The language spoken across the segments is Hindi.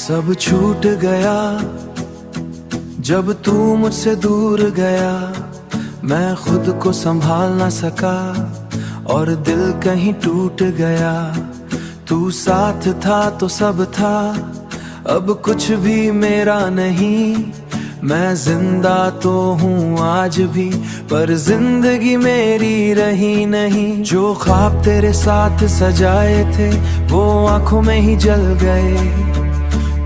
सब छूट गया जब तू मुझसे दूर गया। मैं खुद को संभाल ना सका और दिल कहीं टूट गया। तू साथ था तो सब था, अब कुछ भी मेरा नहीं। मैं जिंदा तो हूँ आज भी, पर जिंदगी मेरी रही नहीं। जो ख्वाब तेरे साथ सजाए थे वो आंखों में ही जल गए।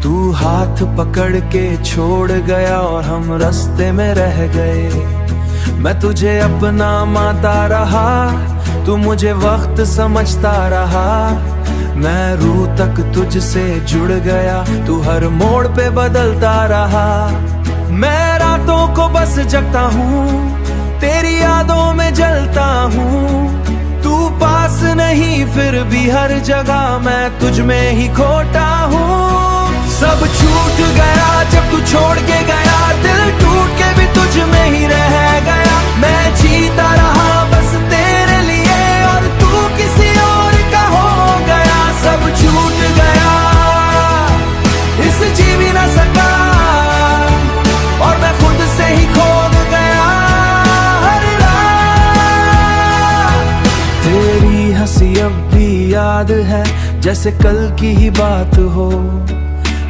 तू हाथ पकड़ के छोड़ गया और हम रास्ते में रह गए। मैं तुझे अपना मानता रहा, तू मुझे वक्त समझता रहा। मैं रूह तक तुझसे जुड़ गया, तू हर मोड़ पे बदलता रहा। मैं रातों को बस जगता हूँ, तेरी यादों में जलता हूँ। तू पास नहीं फिर भी हर जगह मैं तुझ में ही खोटा हूँ। सब छूट गया जब तू छोड़ के गया, दिल टूट के भी तुझ में ही रह गया। मैं जीता रहा बस तेरे लिए और तू किसी और का हो गया। सब छूट गया, इस जी भी ना सका और मैं खुद से ही खो गया। हर रात तेरी हंसी अब भी याद है जैसे कल की ही बात हो।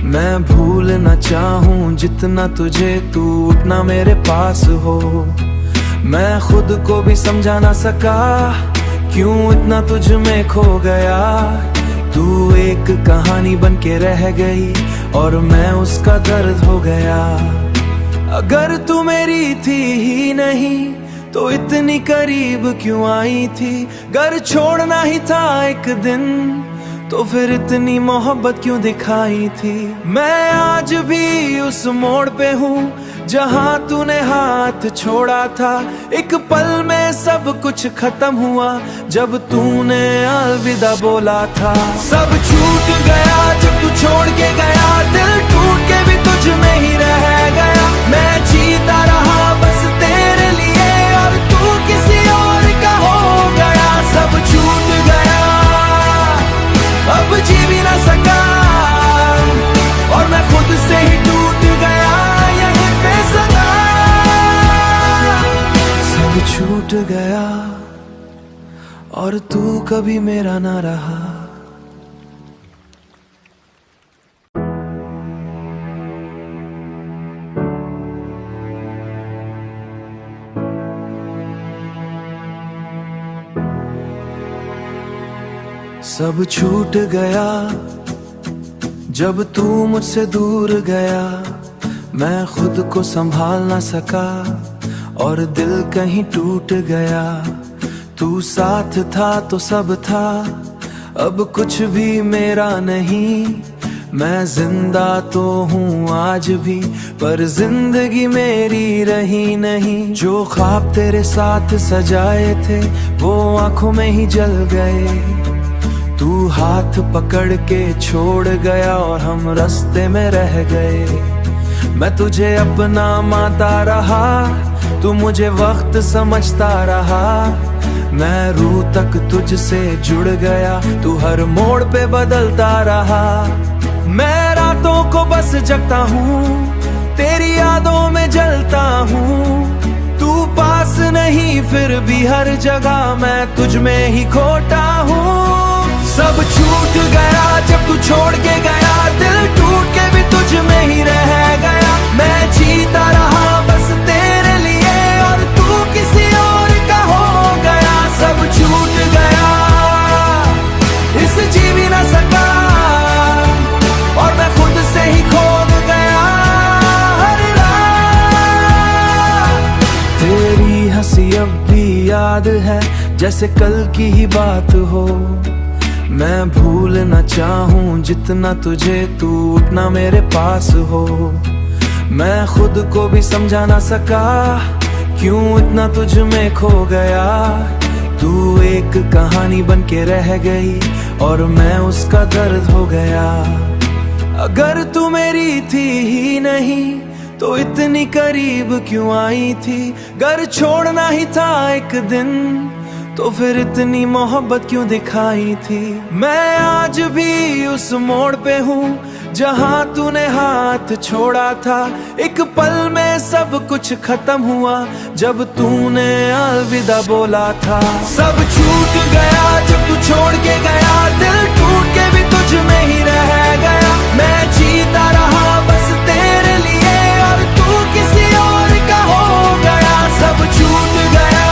मैं भूलना चाहूँ जितना तुझे, तू उतना मेरे पास हो। मैं खुद को भी समझा ना सका क्यों इतना तुझ में खो गया। तू एक कहानी बन के रह गई और मैं उसका दर्द हो गया। अगर तू मेरी थी ही नहीं तो इतनी करीब क्यों आई थी। घर छोड़ना ही था एक दिन तो फिर इतनी मोहब्बत क्यों दिखाई थी। मैं आज भी उस मोड़ पे हूँ जहाँ तूने हाथ छोड़ा था। एक पल में सब कुछ खत्म हुआ जब तूने अलविदा बोला था। सब छूट गया जब तू छोड़ के गया, दिल टूट के भी तुझ में ही रह गया। मैं जीता रहा बस तेरे लिए और तू किसी और का हो गया। सब छूट गया, अब जी भी ना सका और मैं खुद से ही टूट गया यहीं पे सदा। सब छूट गया और तू कभी मेरा ना रहा। सब छूट गया जब तू मुझसे दूर गया। मैं खुद को संभाल ना सका और दिल कहीं टूट गया। तू साथ था तो सब था, अब कुछ भी मेरा नहीं। मैं जिंदा तो हूँ आज भी, पर जिंदगी मेरी रही नहीं। जो ख्वाब तेरे साथ सजाए थे वो आंखों में ही जल गए। तू हाथ पकड़ के छोड़ गया और हम रास्ते में रह गए। मैं तुझे अपना मानता रहा, तू मुझे वक्त समझता रहा। मैं रूह तक तुझसे जुड़ गया, तू हर मोड़ पे बदलता रहा। मैं रातों को बस जगता हूँ, तेरी यादों में जलता हूँ। तू पास नहीं फिर भी हर जगह मैं तुझ में ही खोटा हूँ। सब छूट गया जब तू छोड़ के गया, दिल टूट के भी तुझ में ही रह गया। मैं जीता रहा बस तेरे लिए और तू किसी और का हो गया। सब छूट गया, इस जी भी ना सका और मैं खुद से ही खो गया। हर रात तेरी हंसी अब भी याद है जैसे कल की ही बात हो। मैं भूलना चाहूँ जितना तुझे, तू उतना मेरे पास हो। मैं खुद को भी समझा ना सका क्यों इतना तुझ में खो गया। तू एक कहानी बन के रह गई और मैं उसका दर्द हो गया। अगर तू मेरी थी ही नहीं तो इतनी करीब क्यों आई थी। घर छोड़ना ही था एक दिन तो फिर इतनी मोहब्बत क्यों दिखाई थी। मैं आज भी उस मोड़ पे हूँ जहां तूने हाथ छोड़ा था, एक पल में सब कुछ खत्म हुआ जब तूने अलविदा बोला था। सब छूट गया जब तू छोड़ के गया, दिल टूट के भी तुझ में ही रह गया। मैं जीता रहा बस तेरे लिए और तू किसी और का हो गया। सब छूट गया,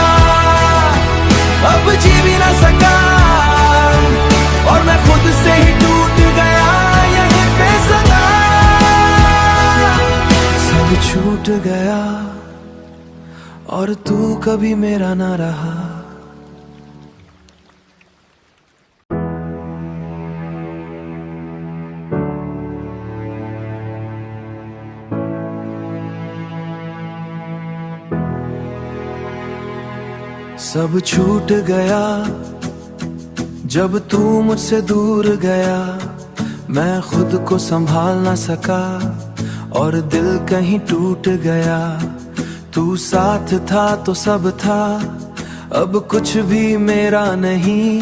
अब जी भी ना सका और मैं खुद से ही टूट गया यहीं पे सदा। सब छूट गया और तू कभी मेरा ना रहा। सब छूट गया जब तू मुझसे दूर गया। मैं खुद को संभाल ना सका और दिल कहीं टूट गया। तू साथ था तो सब था, अब कुछ भी मेरा नहीं।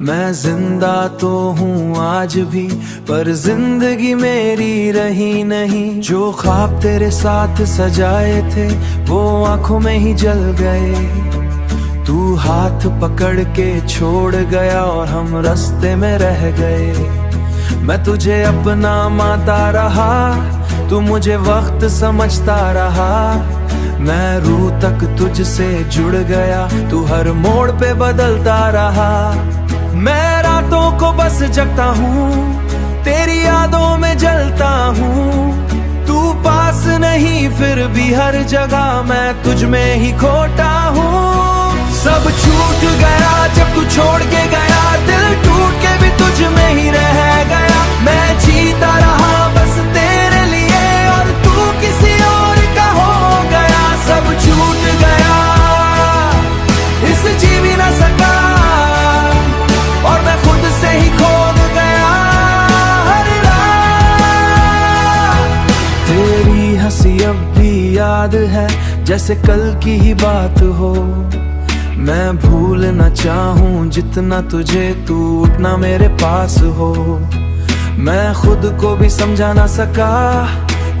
मैं जिंदा तो हूँ आज भी, पर जिंदगी मेरी रही नहीं। जो ख्वाब तेरे साथ सजाए थे वो आंखों में ही जल गए। तू हाथ पकड़ के छोड़ गया और हम रास्ते में रह गए। मैं तुझे अपना मानता रहा, तू मुझे वक्त समझता रहा। मैं रूह तक तुझसे जुड़ गया, तू हर मोड़ पे बदलता रहा। मैं रातों को बस जगता हूँ, तेरी यादों में जलता हूँ। तू पास नहीं फिर भी हर जगह मैं तुझ में ही खोटा हूँ। सब छूट गया जब तू छोड़ के गया, दिल टूट के भी तुझ में ही रह गया। मैं जीता रहा बस तेरे लिए और तू किसी और का हो गया। सब छूट गया, इस जी भी ना सका और मैं खुद से ही खोद गया हर रात। तेरी हंसी अब भी याद है जैसे कल की ही बात हो। मैं भूलना चाहूं जितना तुझे, तू उतना मेरे पास हो। मैं खुद को भी समझा ना सका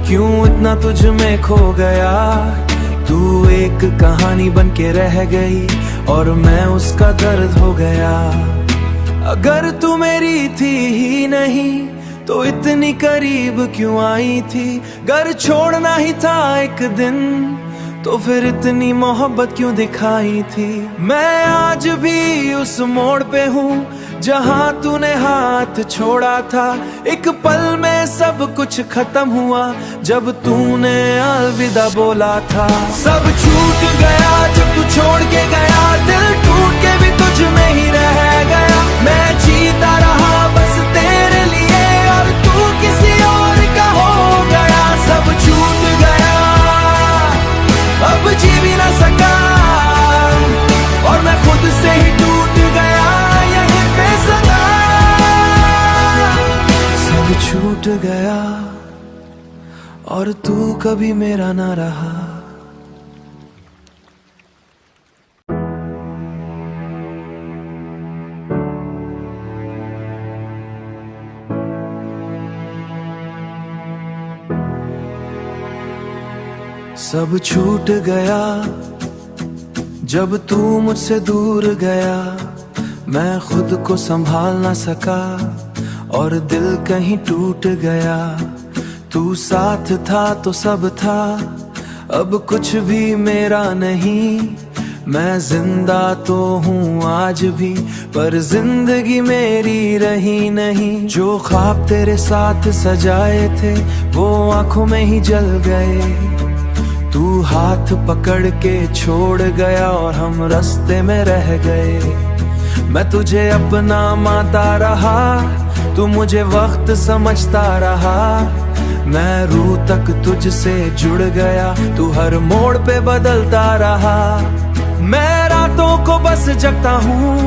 क्यों इतना तुझ में खो गया। तू एक कहानी बन के रह गई और मैं उसका दर्द हो गया। अगर तू मेरी थी ही नहीं तो इतनी करीब क्यों आई थी। घर छोड़ना ही था एक दिन तो फिर इतनी मोहब्बत क्यों दिखाई थी। मैं आज भी उस मोड़ पे हूँ जहाँ तूने हाथ छोड़ा था। एक पल में सब कुछ खत्म हुआ जब तूने अलविदा बोला था। सब छूट गया जब तू छोड़ के गया, दिल टूट के भी तुझ में ही रह गया। मैं जीता रहा बस तेरे लिए और तू किसी और का हो गया। सब छूट गया, अब जी भी ना सका और मैं खुद से ही टूट गया यहीं पे सदा। सब छूट गया और तू कभी मेरा ना रहा। सब छूट गया जब तू मुझसे दूर गया। मैं खुद को संभाल ना सका और दिल कहीं टूट गया। तू साथ था तो सब था, अब कुछ भी मेरा नहीं। मैं जिंदा तो हूँ आज भी, पर जिंदगी मेरी रही नहीं। जो ख्वाब तेरे साथ सजाए थे वो आंखों में ही जल गए। तू हाथ पकड़ के छोड़ गया और हम रास्ते में रह गए। मैं तुझे अपना मानता रहा, तू मुझे वक्त समझता रहा। मैं रूह तक तुझसे जुड़ गया, तू हर मोड़ पे बदलता रहा। मैं रातों को बस जगता हूँ,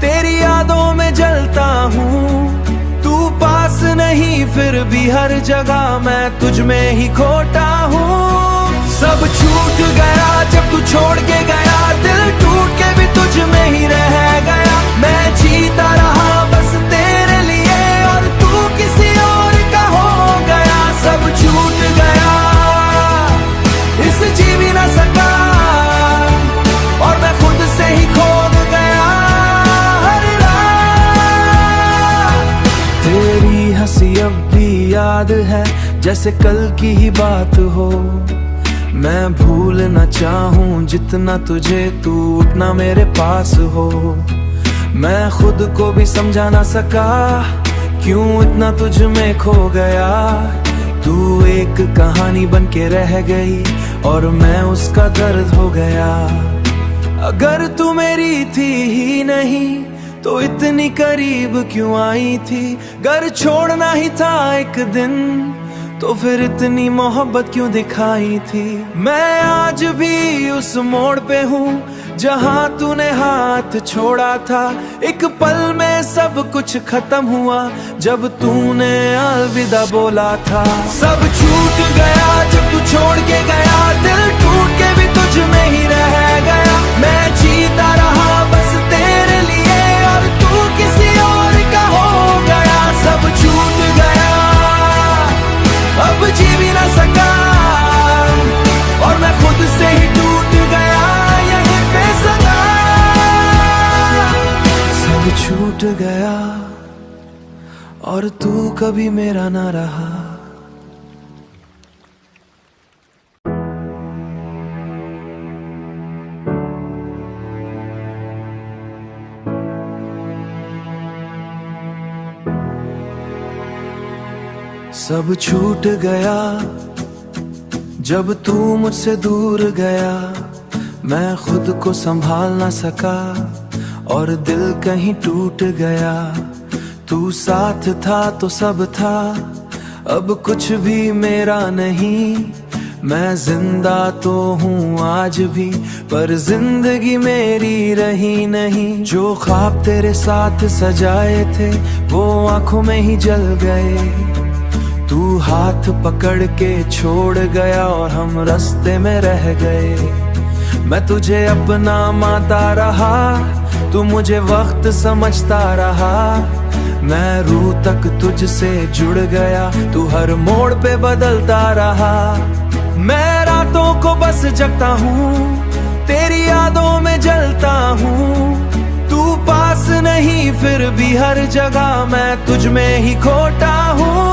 तेरी यादों में जलता हूँ। तू पास नहीं फिर भी हर जगह मैं तुझ में ही खोटा हूँ। सब छूट गया जब तू छोड़ के गया, दिल टूट के भी तुझ में ही रह गया। मैं जीता रहा बस तेरे लिए और तू किसी और का हो याद है जैसे कल की ही बात हो। मैं भूलना चाहूँ जितना तुझे, तू उतना मेरे पास हो। मैं खुद को भी समझा ना सका क्यों इतना तुझ में खो गया। तू एक कहानी बन के रह गई और मैं उसका दर्द हो गया। अगर तू मेरी थी ही नहीं तो इतनी करीब क्यों आई थी। घर छोड़ना ही था एक दिन तो फिर इतनी मोहब्बत क्यों दिखाई थी। मैं आज भी उस मोड़ पे हूँ जहाँ तूने हाथ छोड़ा था। एक पल में सब कुछ खत्म हुआ जब तूने अलविदा बोला था। सब छूट गया जब तू छोड़ के गया, दिल टूट के भी तुझ में ही रह गया। मैं जीता रहा बस तेरे लिए और तू किसी और का हो गया। सब छूट गया अब जी भी ना सका और मैं खुद से ही टूट गया यहीं पे सदा। सब छूट गया और तू कभी मेरा ना रहा। सब छूट गया जब तू मुझसे दूर गया। मैं खुद को संभाल ना सका और दिल कहीं टूट गया। तू साथ था तो सब था, अब कुछ भी मेरा नहीं। मैं जिंदा तो हूँ आज भी पर जिंदगी मेरी रही नहीं। जो ख्वाब तेरे साथ सजाए थे वो आंखों में ही जल गए। तू हाथ पकड़ के छोड़ गया और हम रास्ते में रह गए। मैं तुझे अपना मानता रहा, तू मुझे वक्त समझता रहा। मैं रूह तक तुझसे जुड़ गया, तू हर मोड़ पे बदलता रहा। मैं रातों को बस जगता हूँ, तेरी यादों में जलता हूँ। तू पास नहीं फिर भी हर जगह मैं तुझ में ही खोटा हूँ।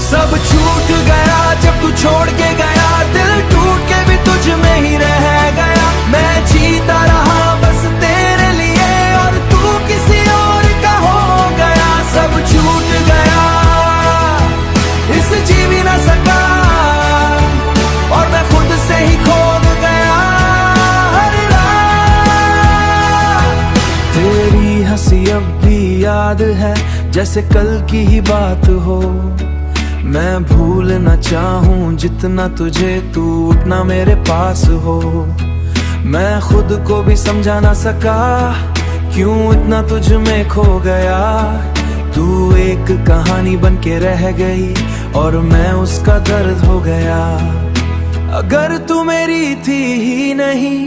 सब छूट गया जब तू छोड़ के गया, दिल टूट के भी तुझ में ही रह गया। मैं जीता रहा बस तेरे लिए और तू किसी और का हो गया। सब छूट गया इस जी भी ना सका और मैं खुद से ही खो गया हर रात। तेरी हंसी अब भी याद है जैसे कल की ही बात हो। मैं भूलना चाहूँ जितना तुझे, तू उतना मेरे पास हो। मैं खुद को भी समझा ना सका क्यों इतना तुझ में खो गया। तू एक कहानी बन के रह गई और मैं उसका दर्द हो गया। अगर तू मेरी थी ही नहीं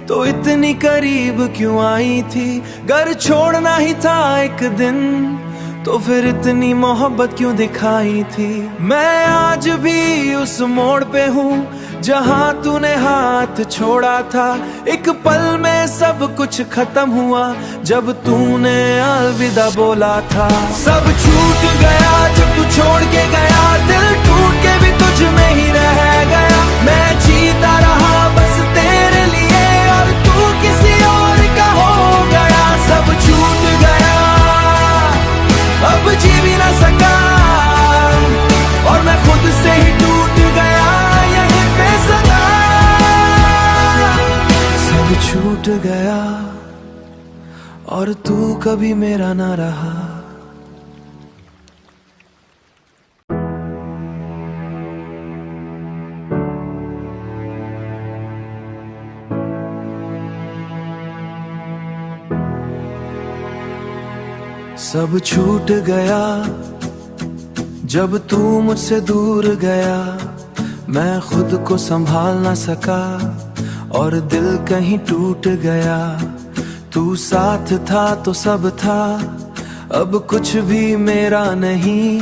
तो इतनी करीब क्यों आई थी। घर छोड़ना ही था एक दिन तो फिर इतनी मोहब्बत क्यों दिखाई थी। मैं आज भी उस मोड़ पे हूँ जहाँ तूने हाथ छोड़ा था। एक पल में सब कुछ खत्म हुआ जब तूने अलविदा बोला था। सब छूट गया जब तू छोड़ के गया, दिल टूट के भी तुझ में ही रह गया। मैं जीता रहा बस तेरे लिए और तू किसी और का हो गया। सब छूट गया अब जी भी ना सका और मैं खुद से ही टूट गया यहीं पे सदा। सब छूट गया और तू कभी मेरा ना रहा। सब छूट गया जब तू मुझसे दूर गया। मैं खुद को संभाल ना सका और दिल कहीं टूट गया। तू साथ था तो सब था, अब कुछ भी मेरा नहीं।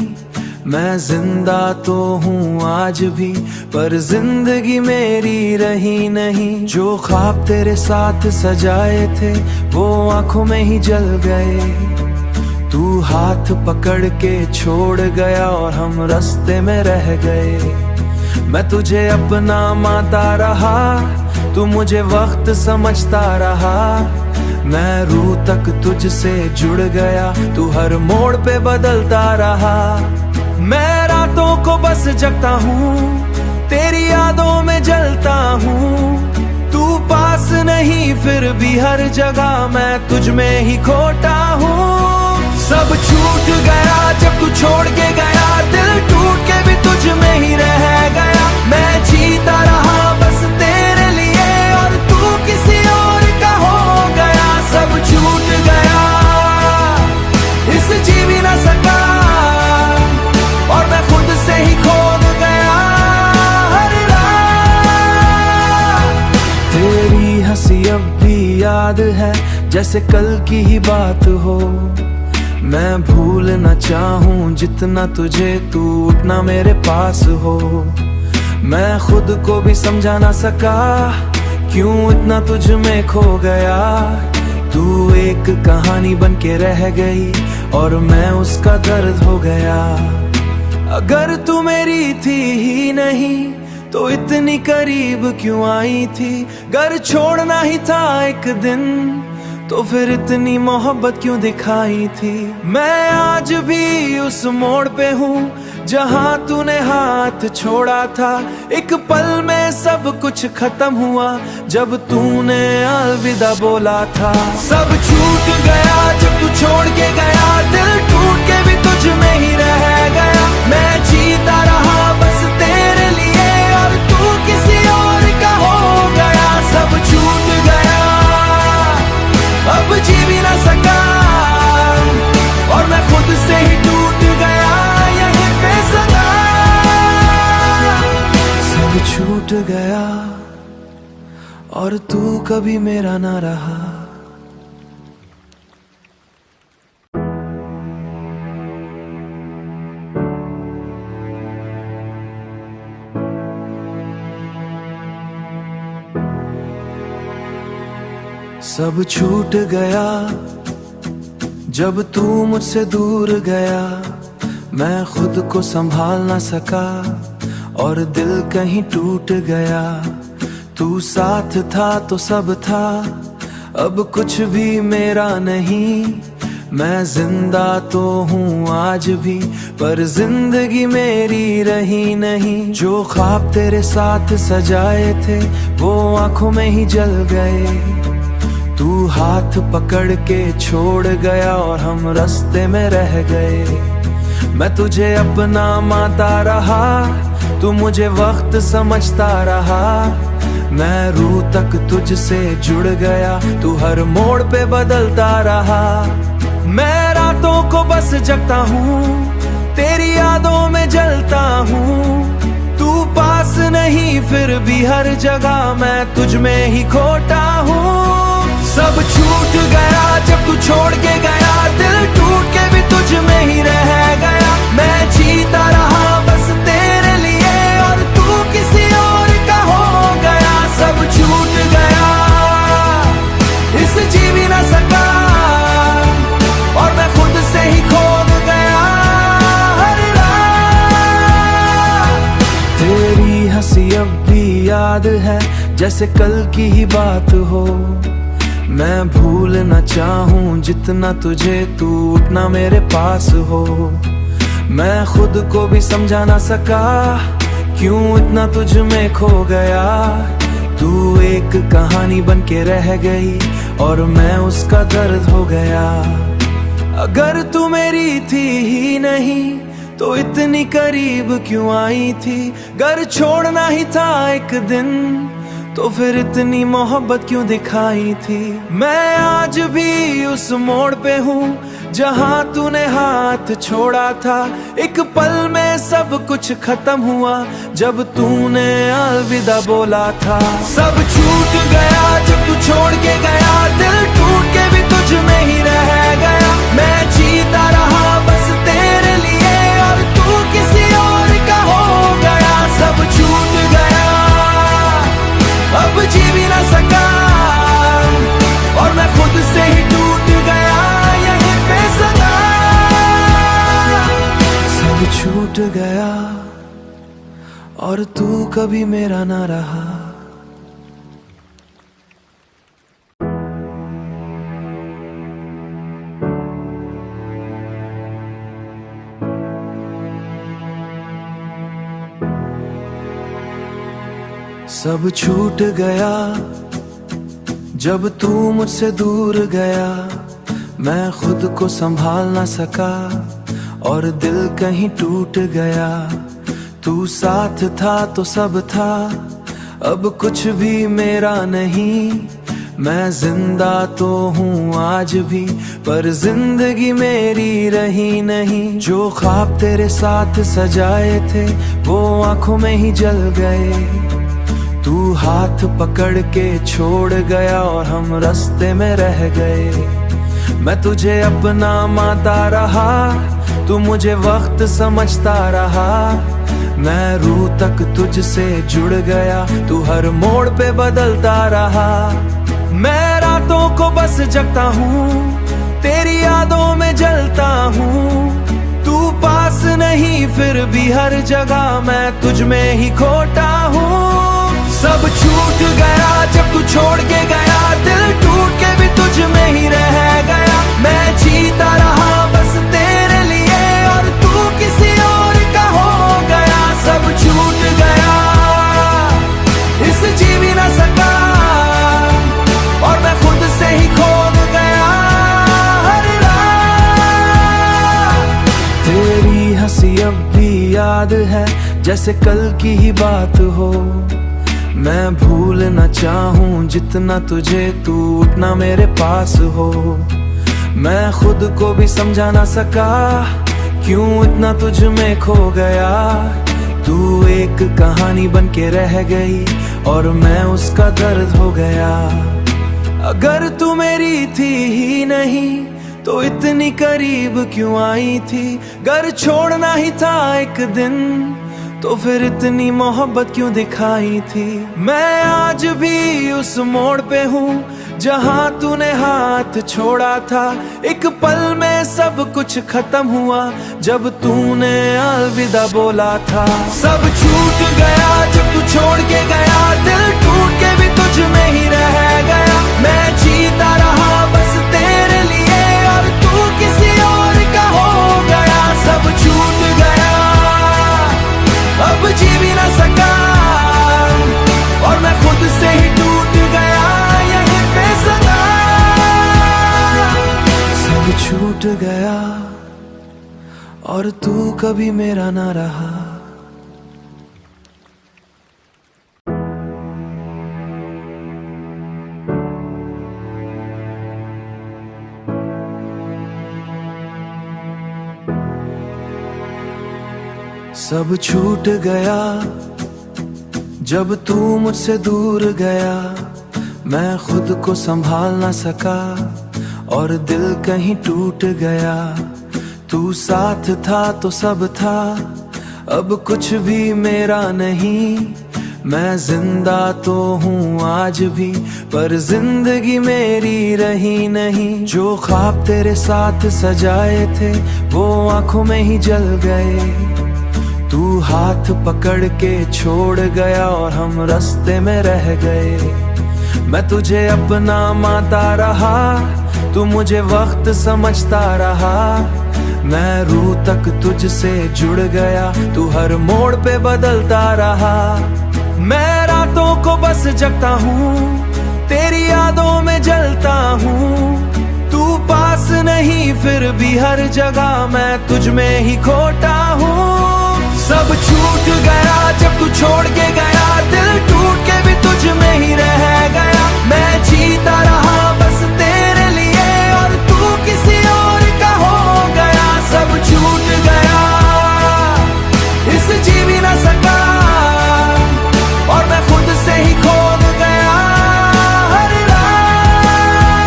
मैं जिंदा तो हूँ आज भी पर जिंदगी मेरी रही नहीं। जो ख्वाब तेरे साथ सजाए थे वो आंखों में ही जल गए। तू हाथ पकड़ के छोड़ गया और हम रास्ते में रह गए। मैं तुझे अपना मानता रहा, तू मुझे वक्त समझता रहा। मैं रूह तक तुझसे जुड़ गया, तू हर मोड़ पे बदलता रहा। मैं रातों को बस जगता हूँ, तेरी यादों में जलता हूँ। तू पास नहीं फिर भी हर जगह मैं तुझ में ही खोटा हूँ। सब छूट गया जब तू छोड़ के गया, दिल टूट के भी तुझ में ही रह गया। मैं जीता रहा बस तेरे लिए और तू किसी और का हो गया। सब छूट गया, इस जी भी ना सका और मैं खुद से ही खोद गया हर रात। तेरी हंसी अब भी याद है जैसे कल की ही बात हो। मैं भूलना चाहूं जितना तुझे, तू उतना मेरे पास हो। मैं खुद को भी समझा ना सका क्यों इतना तुझ में खो गया। तू एक कहानी बन के रह गई और मैं उसका दर्द हो गया। अगर तू मेरी थी ही नहीं तो इतनी करीब क्यों आई थी। घर छोड़ना ही था एक दिन तो फिर इतनी मोहब्बत क्यों दिखाई थी। मैं आज भी उस मोड़ पे हूँ जहाँ तूने हाथ छोड़ा था। एक पल में सब कुछ खत्म हुआ जब तूने अलविदा बोला था। सब छूट गया जब तू छोड़ के गया, दिल टूट के भी तुझ में ही रह गया। मैं जीता रहा बस तेरे लिए और तू किसी और का हो गया। सब छूट गया, अब जी भी ना सका और मैं खुद से ही टूट गया यहीं पे सदा। सब छूट गया और तू कभी मेरा ना रहा। सब छूट गया जब तू मुझसे दूर गया। मैं खुद को संभाल ना सका और दिल कहीं टूट गया। तू साथ था तो सब था, अब कुछ भी मेरा नहीं। मैं जिंदा तो हूँ आज भी पर जिंदगी मेरी रही नहीं। जो ख्वाब तेरे साथ सजाए थे वो आंखों में ही जल गए। तू हाथ पकड़ के छोड़ गया और हम रास्ते में रह गए। मैं तुझे अपना मानता रहा, तू मुझे वक्त समझता रहा। मैं रूह तक तुझसे जुड़ गया, तू हर मोड़ पे बदलता रहा। मैं रातों को बस जगता हूँ, तेरी यादों में जलता हूँ। तू पास नहीं फिर भी हर जगह मैं तुझ में ही खोटा हूँ। सब छूट गया जब तू छोड़ के गया, दिल टूट के भी तुझ में ही रह गया। मैं जीता रहा बस तेरे लिए और तू किसी और का हो गया। सब छूट गया, इस जी भी ना सका और मैं खुद से ही खोद गया हर रात। तेरी हंसी अब भी याद है जैसे कल की ही बात हो। मैं भूलना चाहूं जितना तुझे, तू उतना मेरे पास हो। मैं खुद को भी समझा ना सका क्यों इतना तुझ में खो गया। तू एक कहानी बन के रह गई और मैं उसका दर्द हो गया। अगर तू मेरी थी ही नहीं तो इतनी करीब क्यों आई थी। घर छोड़ना ही था एक दिन तो फिर इतनी मोहब्बत क्यों दिखाई थी। मैं आज भी उस मोड़ पे हूँ जहाँ तूने हाथ छोड़ा था। एक पल में सब कुछ खत्म हुआ जब तूने अलविदा बोला था। सब छूट गया जब तू छोड़ के गया, दिल टूट के भी तुझ में ही रह गया। मैं जीता रहा बस तेरे लिए और तू किसी और का हो गया। सब छूट गया, अब जी भी ना सका और मैं खुद से ही टूट गया यहीं पे सदा। गया और तू कभी मेरा ना रहा। सब छूट गया जब तू मुझसे दूर गया, मैं खुद को संभाल ना सका और दिल कहीं टूट गया। तू साथ था तो सब था, अब कुछ भी मेरा नहीं। मैं जिंदा तो हूँ आज भी, पर जिंदगी मेरी रही नहीं। जो ख्वाब तेरे साथ सजाए थे वो आंखों में ही जल गए। तू हाथ पकड़ के छोड़ गया और हम रास्ते में रह गए। मैं तुझे अपना मानता रहा, तू मुझे वक्त समझता रहा। मैं रूह तक तुझसे जुड़ गया, तू हर मोड़ पे बदलता रहा। मैं रातों को बस जगता हूँ, तेरी यादों में जलता हूँ। तू पास नहीं फिर भी हर जगह मैं तुझ में ही खोटा हूँ। सब छूट गया जब तू छोड़ के गया, दिल टूट के भी तुझ में ही रह गया। मैं जीता रहा बस तेरे लिए और तू किसी और का हो गया। सब छूट गया, इस जी भी ना सका और मैं खुद से ही खो गया। हर रात तेरी हंसी अब भी याद है जैसे कल की ही बात हो। मैं भूलना चाहूं जितना तुझे, तू उतना मेरे पास हो। मैं खुद को भी समझा ना सका क्यों इतना तुझ में खो गया। तू एक कहानी बन के रह गई और मैं उसका दर्द हो गया। अगर तू मेरी थी ही नहीं तो इतनी करीब क्यों आई थी। घर छोड़ना ही था एक दिन तो फिर इतनी मोहब्बत क्यों दिखाई थी। मैं आज भी उस मोड़ पे हूँ जहाँ तूने हाथ छोड़ा था। एक पल में सब कुछ खत्म हुआ जब तूने अलविदा बोला था। सब छूट गया जब तू छोड़ के गया, दिल टूट के भी तुझ में ही रह गया। मैं जीता रहा बस तेरे लिए और तू किसी और का हो गया। सब छूट गया, अब जी भी ना सका और मैं खुद से ही टूट गया यहीं पे सदा। सब छूट गया और तू कभी मेरा ना रहा। सब छूट गया जब तू मुझसे दूर गया। मैं खुद को संभाल ना सका और दिल कहीं टूट गया। तू साथ था तो सब था, अब कुछ भी मेरा नहीं। मैं जिंदा तो हूँ आज भी, पर जिंदगी मेरी रही नहीं। जो ख्वाब तेरे साथ सजाए थे वो आंखों में ही जल गए। तू हाथ पकड़ के छोड़ गया और हम रास्ते में रह गए। मैं तुझे अपना मानता रहा, तू मुझे वक्त समझता रहा। मैं रूह तक तुझसे जुड़ गया, तू हर मोड़ पे बदलता रहा। मैं रातों को बस जगता हूँ, तेरी यादों में जलता हूँ। तू पास नहीं फिर भी हर जगह मैं तुझ में ही खोटा हूँ। सब छूट गया जब तू छोड़ के गया, दिल टूट के भी तुझ में ही रह गया। मैं जीता रहा बस तेरे लिए और तू किसी और का हो गया। सब छूट गया, इस जी भी ना सका और मैं खुद से ही खो गया। हर रात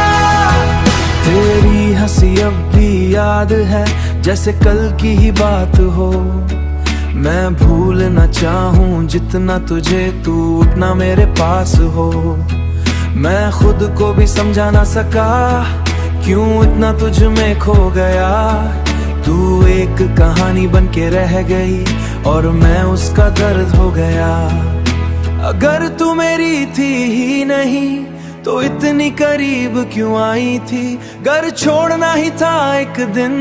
तेरी हंसी अब भी याद है जैसे कल की ही बात हो। मैं भूलना चाहूं जितना तुझे, तू उतना मेरे पास हो। मैं खुद को भी समझा ना सका क्यों इतना तुझ में खो गया। तू एक कहानी बन के रह गई और मैं उसका दर्द हो गया। अगर तू मेरी थी ही नहीं तो इतनी करीब क्यों आई थी? घर छोड़ना ही था एक दिन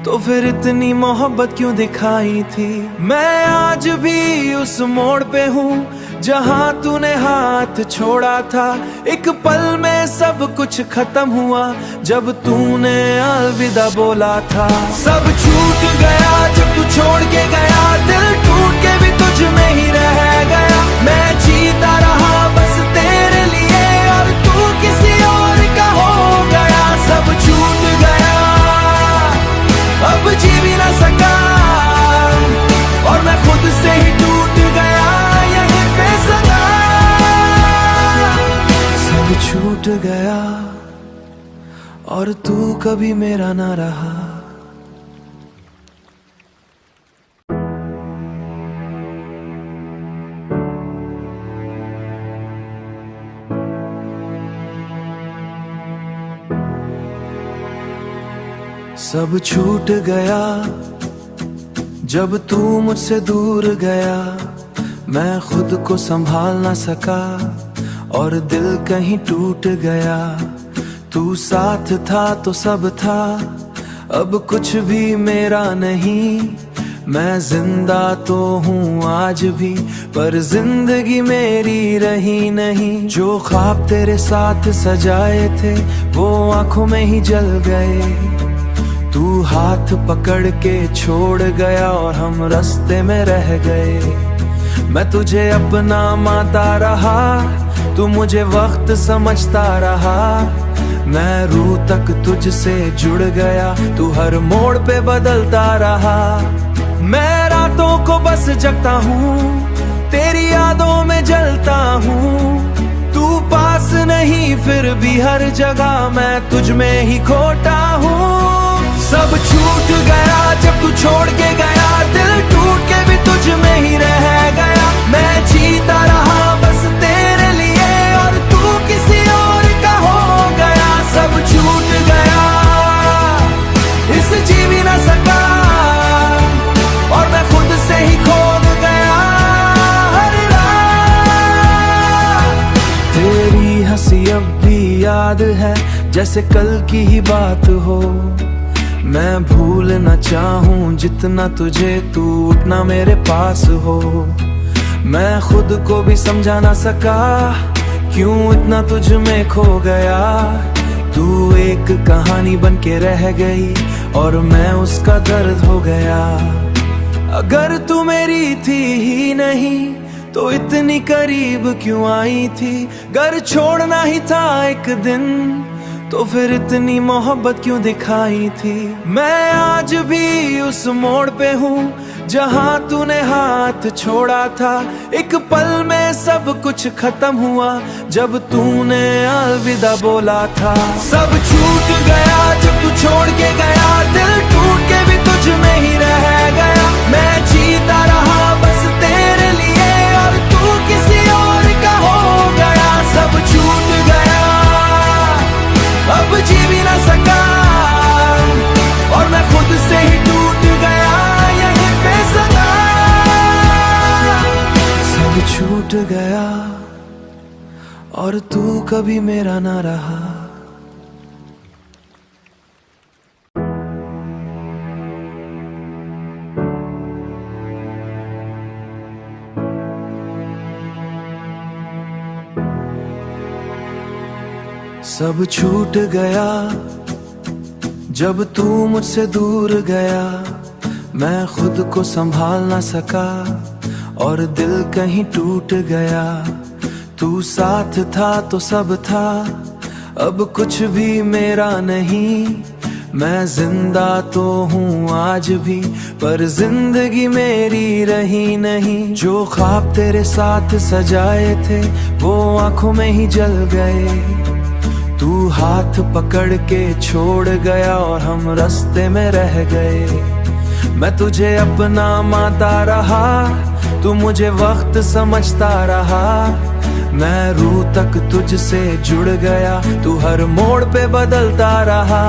तो फिर इतनी मोहब्बत क्यों दिखाई थी? मैं आज भी उस मोड़ पे हूँ जहाँ तूने हाथ छोड़ा था। एक पल में सब कुछ खत्म हुआ जब तूने अलविदा बोला था। सब छूट गया जब तू छोड़ के गया, दिल टूट के भी तुझ में ही रह गया। मैं जीता रहा बस तेरे लिए और तू किसी और का हो गया। सब छूट गया अब जी भी ना सका और मैं खुद से ही टूट गया यहीं पे सदा। सब छूट गया और तू कभी मेरा ना रहा। सब छूट गया जब तू मुझसे दूर गया। मैं खुद को संभाल ना सका और दिल कहीं टूट गया। तू साथ था तो सब था, अब कुछ भी मेरा नहीं। मैं जिंदा तो हूँ आज भी पर जिंदगी मेरी रही नहीं। जो ख्वाब तेरे साथ सजाए थे वो आंखों में ही जल गए। तू हाथ पकड़ के छोड़ गया और हम रास्ते में रह गए। मैं तुझे अपना मानता रहा, तू मुझे वक्त समझता रहा। मैं रूह तक तुझसे जुड़ गया, तू हर मोड़ पे बदलता रहा। मैं रातों को बस जगता हूँ, तेरी यादों में जलता हूँ। तू पास नहीं फिर भी हर जगह मैं तुझ में ही खोटा हूँ। सब छूट गया जब तू छोड़ के गया, दिल टूट के भी तुझ में ही रह गया। मैं जीता रहा बस तेरे लिए और तू किसी और का हो गया। सब छूट गया इस जी भी ना सका और मैं खुद से ही खो गया हर रात। तेरी हंसी अब भी याद है जैसे कल की ही बात हो। मैं भूलना चाहूँ जितना तुझे, तू उतना मेरे पास हो। मैं खुद को भी समझा ना सका क्यों इतना तुझ में खो गया। तू एक कहानी बन के रह गई और मैं उसका दर्द हो गया। अगर तू मेरी थी ही नहीं तो इतनी करीब क्यों आई थी? घर छोड़ना ही था एक दिन तो फिर इतनी मोहब्बत क्यों दिखाई थी? मैं आज भी उस मोड़ पे हूँ जहाँ तूने हाथ छोड़ा था। एक पल में सब कुछ खत्म हुआ जब तूने अलविदा बोला था। सब छूट गया जब तू छोड़ के गया, दिल टूट के भी तुझ में ही रह गया। मैं जीता रहा बस तेरे लिए और तू किसी और का हो गया। सब छूट गया अब जी भी ना सका और मैं खुद से ही टूट गया यहीं पे सदा। सब छूट गया और तू कभी मेरा ना रहा। सब छूट गया जब तू मुझसे दूर गया। मैं खुद को संभाल ना सका और दिल कहीं टूट गया। तू साथ था तो सब था, अब कुछ भी मेरा नहीं। मैं जिंदा तो हूँ आज भी पर जिंदगी मेरी रही नहीं। जो ख्वाब तेरे साथ सजाए थे वो आंखों में ही जल गए। तू हाथ पकड़ के छोड़ गया और हम रास्ते में रह गए। मैं तुझे अपना मानता रहा, तू मुझे वक्त समझता रहा। मैं रूह तक तुझसे जुड़ गया, तू हर मोड़ पे बदलता रहा।